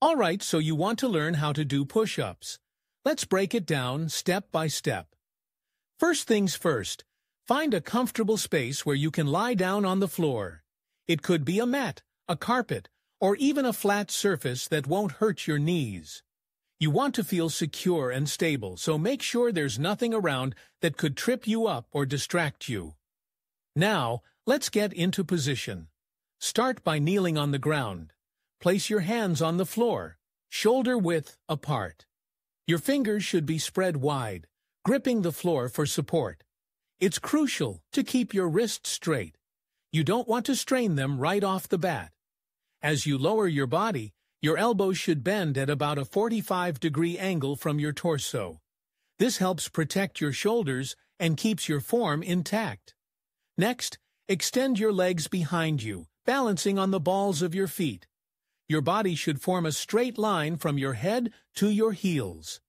Alright, so you want to learn how to do push-ups. Let's break it down step by step. First things first, find a comfortable space where you can lie down on the floor. It could be a mat, a carpet, or even a flat surface that won't hurt your knees. You want to feel secure and stable, so make sure there's nothing around that could trip you up or distract you. Now, let's get into position. Start by kneeling on the ground. Place your hands on the floor, shoulder width apart. Your fingers should be spread wide, gripping the floor for support. It's crucial to keep your wrists straight. You don't want to strain them right off the bat. As you lower your body, your elbows should bend at about a 45-degree angle from your torso. This helps protect your shoulders and keeps your form intact. Next, extend your legs behind you, balancing on the balls of your feet. Your body should form a straight line from your head to your heels.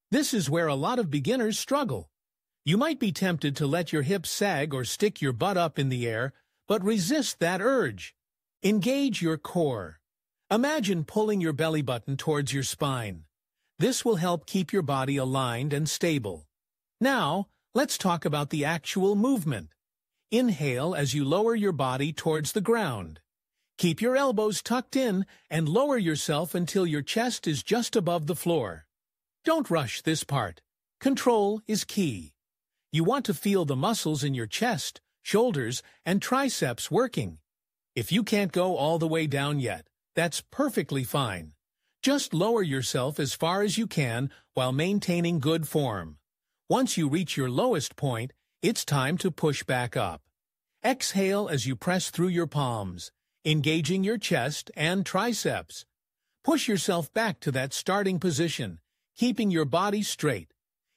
This is where a lot of beginners struggle. You might be tempted to let your hips sag or stick your butt up in the air, but resist that urge. Engage your core. Imagine pulling your belly button towards your spine. This will help keep your body aligned and stable. Now, let's talk about the actual movement. Inhale as you lower your body towards the ground. Keep your elbows tucked in and lower yourself until your chest is just above the floor. Don't rush this part. Control is key. You want to feel the muscles in your chest, shoulders, and triceps working. If you can't go all the way down yet, that's perfectly fine. Just lower yourself as far as you can while maintaining good form. Once you reach your lowest point, it's time to push back up. Exhale as you press through your palms, engaging your chest and triceps. Push yourself back to that starting position, keeping your body straight.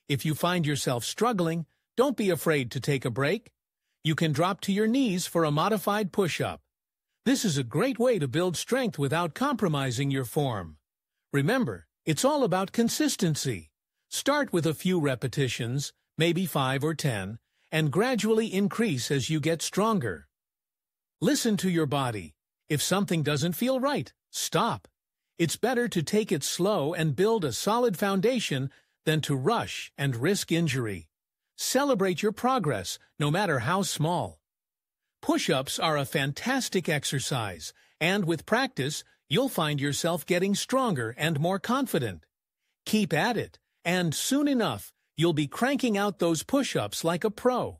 If you find yourself struggling, don't be afraid to take a break. You can drop to your knees for a modified push-up. This is a great way to build strength without compromising your form. Remember, it's all about consistency. Start with a few repetitions, maybe 5 or 10, and gradually increase as you get stronger. Listen to your body. If something doesn't feel right, stop. It's better to take it slow and build a solid foundation than to rush and risk injury. Celebrate your progress, no matter how small. Push-ups are a fantastic exercise, and with practice, you'll find yourself getting stronger and more confident. Keep at it, and soon enough, you'll be cranking out those push-ups like a pro.